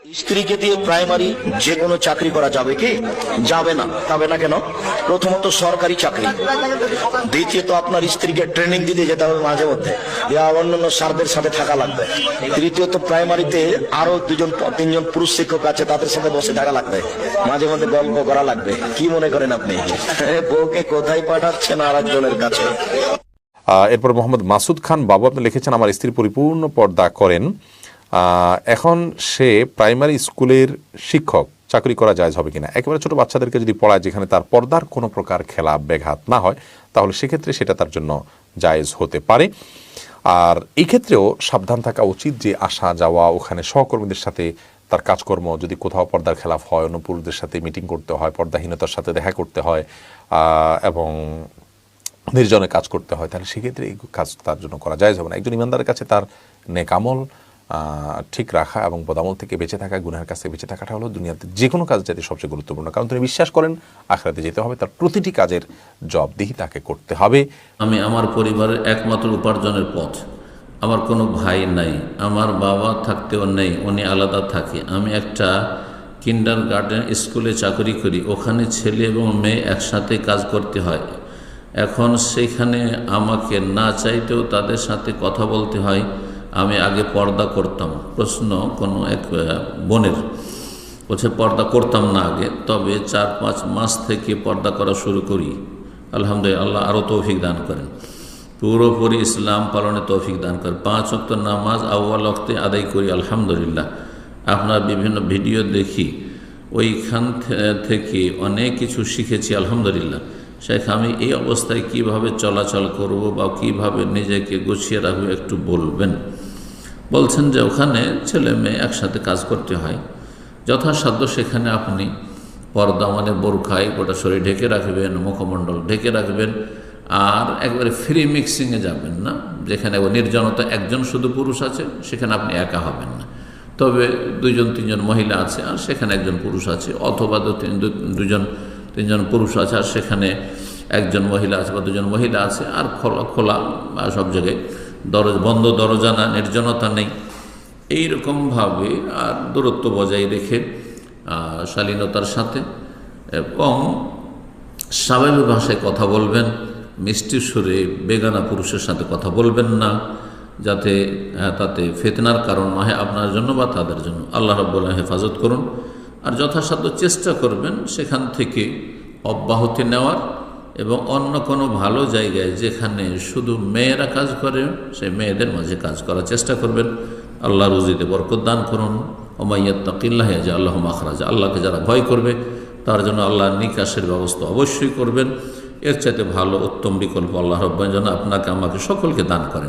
স্ত্রীকে দিয়ে প্রাইমারি যে কোনো চাকরি করা যাবে কি? যাবে না। যাবে না কেন? প্রথমত সরকারি চাকরি, দ্বিতীয়ত আপনার স্ত্রীকে ট্রেনিং দিতে যেতে হবে মাঝে মধ্যে, অন্যান্য স্যারদের সাথে থাকা লাগবে, তৃতীয়ত প্রাইমারিতে আরো তিনজন পুরুষ শিক্ষক আছে, তাদের সাথে বসে থাকা লাগবে, মাঝে মধ্যে গল্প করা লাগবে। কি মনে করেন আপনি? বউকে কোথায় পাঠাচ্ছেন? আর একজনের কাছে। এরপর মোহাম্মদ মাসুদ খান বাবু আপনি লিখেছেন, আমার স্ত্রী পরিপূর্ণ পর্দা করেন, এখন সে প্রাইমারি স্কুলের শিক্ষক, চাকরি করা জায়েজ হবে কিনা? একেবারে ছোট বাচ্চাদেরকে যদি পড়ায় যেখানে তার পর্দার কোনো প্রকার খেলাপ ব্যাঘাত না হয়, তাহলে সেক্ষেত্রে সেটা তার জন্য জায়েজ হতে পারে। আর এই ক্ষেত্রেও সাবধান থাকা উচিত যে আসা যাওয়া, ওখানে সহকর্মীদের সাথে তার কাজকর্ম, যদি কোথাও পর্দার খেলাফ হয়, অন্য পুরুষদের সাথে মিটিং করতে হয়, পর্দাহীনতার সাথে দেখা করতে হয় এবং নির্জনে কাজ করতে হয়, তাহলে সেক্ষেত্রে এই কাজ তার জন্য করা জায়েজ হবে না। একজন ইমানদারের কাছে তার নেক আমল ঠিক রাখা এবং বদামল থেকে বেঁচে থাকা, গুনাহের কাছে বেঁচে থাকাটা হলো দুনিয়াতে যে কোনো কাজ যাতে সবচেয়ে গুরুত্বপূর্ণ, কারণ তিনি বিশ্বাস করেন আখিরাতে যেতে হবে, তার প্রতিটি কাজের জবাবদিহি তাকে করতে হবে। আমি আমার পরিবারের একমাত্র উপার্জনের পথ, আমার কোনো ভাই নাই, আমার বাবা থাকতেও নেই, উনি আলাদা থাকে, আমি একটা কিন্ডারগার্টেন স্কুলে চাকরি করি, ওখানে ছেলে এবং মেয়ে একসাথে কাজ করতে হয়, এখন সেখানে আমাকে না চাইতেও তাদের সাথে কথা বলতে হয়। আমি আগে পর্দা করতাম, প্রশ্ন কোনো এক বোনের বলছে পর্দা করতাম না আগে, তবে 4-5 মাস থেকে পর্দা করা শুরু করি, আলহামদুলিল্লাহ আল্লাহ আরও তৌফিক দান করেন, পুরোপুরি ইসলাম পালনে তৌফিক দান করেন, 5 ওয়াক্ত নামাজ আউয়াল ওয়াক্তে আদায় করি আলহামদুলিল্লাহ। আপনার বিভিন্ন ভিডিও দেখি, ওইখান থেকে অনেক কিছু শিখেছি আলহামদুলিল্লাহ। শেখ, আমি এই অবস্থায় কিভাবে চলাচল করব বা কিভাবে নিজেকে গুছিয়ে রাখবো একটু বলবেন। বলছেন যে ওখানে ছেলে মেয়ে একসাথে কাজ করতে হয়, যথাসাধ্য সেখানে আপনি পর্দা মানে বোরখায় গোটা শরীর ঢেকে রাখবেন, মুখমণ্ডল ঢেকে রাখবেন, আর একবারে ফ্রি মিক্সিংয়ে যাবেন না, যেখানে নির্জনতা একজন শুধু পুরুষ আছে সেখানে আপনি একা হবেন না, তবে 2-3জন মহিলা আছে আর সেখানে একজন পুরুষ আছে, অথবা 2-3জন পুরুষ আছে আর সেখানে একজন মহিলা আছে বা 2জন মহিলা আছে, আর খোলা সব জায়গায় বন্ধ দরজা না, নির্জনতা নেই, এইরকমভাবে আর দূরত্ব বজায় রেখে শালীনতার সাথে এবং স্বাভাবিক ভাষায় কথা বলবেন, মিষ্টি সুরে বেগানা পুরুষের সাথে কথা বলবেন না, যাতে তাতে ফিতনার কারণ না হয় আপনার জন্য বা তাদের জন্য। আল্লাহ রাব্বুল আলামিন হেফাজত করুন। আর যথাসাধ্য চেষ্টা করবেন সেখান থেকে অব্যাহতি নেওয়ার, এবং অন্য কোনো ভালো জায়গায় যেখানে শুধু মেয়েরা কাজ করে সেই মেয়েদের মাঝে কাজ করার চেষ্টা করবেন। আল্লাহ রুজিতে বরকত দান করুন। ওমাইয়াত্তাকিল্লাহ ইয়াজআল মাখরাজা, আল্লাহকে যারা ভয় করবে তার জন্য আল্লাহ নিকাশের ব্যবস্থা অবশ্যই করবেন। এর চাইতে ভালো উত্তম বিকল্প আল্লাহ রাব্বুল আলামিন যেন আপনাকে আমাকে সকলকে দান করেন।